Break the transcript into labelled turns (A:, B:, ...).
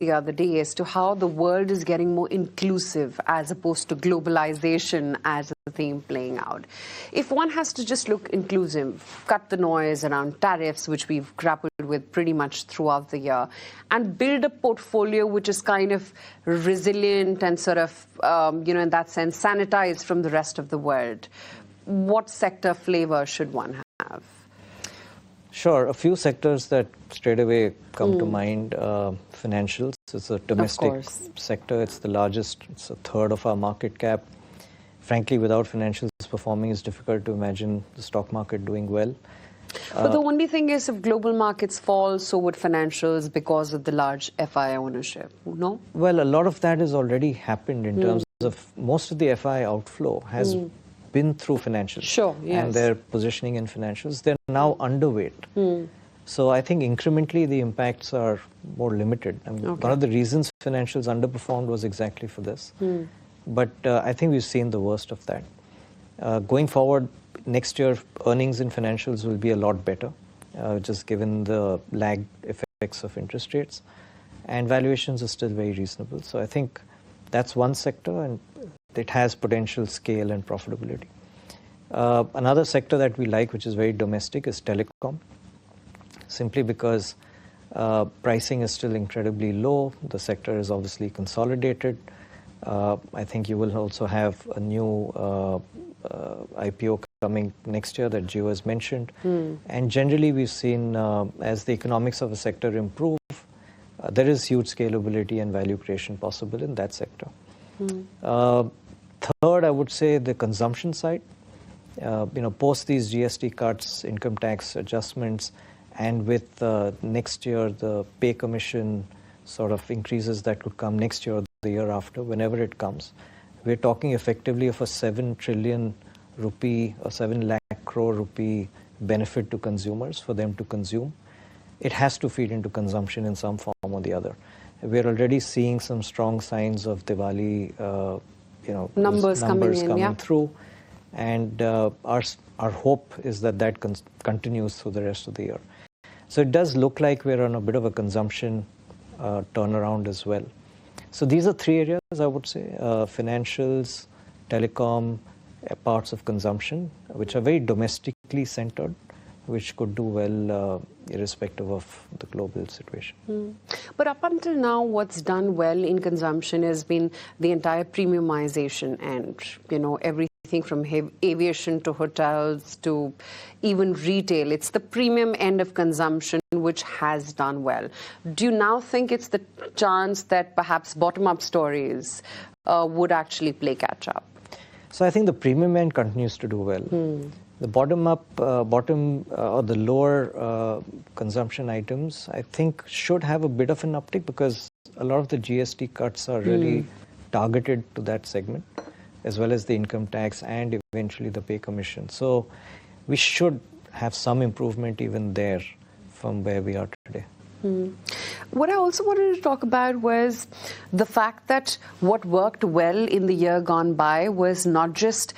A: the other day as to how the world is getting more inclusive as opposed to globalization as a theme playing out. If one has to just look inclusive, cut the noise around tariffs, which we've grappled with pretty much throughout the year, and build a portfolio which is kind of resilient and sort of, in that sense, sanitized from the rest of the world, what sector flavor should one have?
B: Sure. A few sectors that straight away come to mind. Financials. It's a domestic sector. It's the largest. It's a third of our market cap. Frankly, without financials performing, it's difficult to imagine the stock market doing well.
A: But the only thing is, if global markets fall, so would financials because of the large FI ownership, no?
B: Well, a lot of that has already happened in terms of most of the FI outflow has been through financials.
A: Sure, yes.
B: And their positioning in financials. They're now underweight. So I think incrementally the impacts are more limited. I mean, one of the reasons financials underperformed was exactly for this. But I think we've seen the worst of that. Going forward, next year, earnings in financials will be a lot better, just given the lag effects of interest rates. And valuations are still very reasonable. So I think that's one sector, and it has potential scale and profitability. Another sector that we like, which is very domestic, is telecom. Simply because pricing is still incredibly low. The sector is obviously consolidated. I think you will also have a new IPO coming next year that Gio has mentioned. And generally we've seen as the economics of a sector improve, there is huge scalability and value creation possible in that sector. Third, I would say the consumption side. Post these GST cuts, income tax adjustments, and with next year the pay commission sort of increases that could come next year or the year after, whenever it comes, we're talking effectively of a 7 trillion rupee or 7 lakh crore rupee benefit to consumers for them to consume. It has to feed into consumption in some form or the other. We're already seeing some strong signs of Diwali,
A: numbers coming
B: through. And our hope is that that continues through the rest of the year. So it does look like we're on a bit of a consumption turnaround as well. So these are three areas, I would say, financials, telecom, parts of consumption, which are very domestically centered, which could do well irrespective of the global situation.
A: But up until now, what's done well in consumption has been the entire premiumization and, everything from aviation to hotels to even retail. It's the premium end of consumption which has done well. Do you now think it's the chance that perhaps bottom-up stories would actually play catch-up?
B: So I think the premium end continues to do well. The the lower consumption items, I think, should have a bit of an uptick because a lot of the GST cuts are really targeted to that segment, as well as the income tax and eventually the pay commission. So we should have some improvement even there from where we are today.
A: What I also wanted to talk about was the fact that what worked well in the year gone by was not just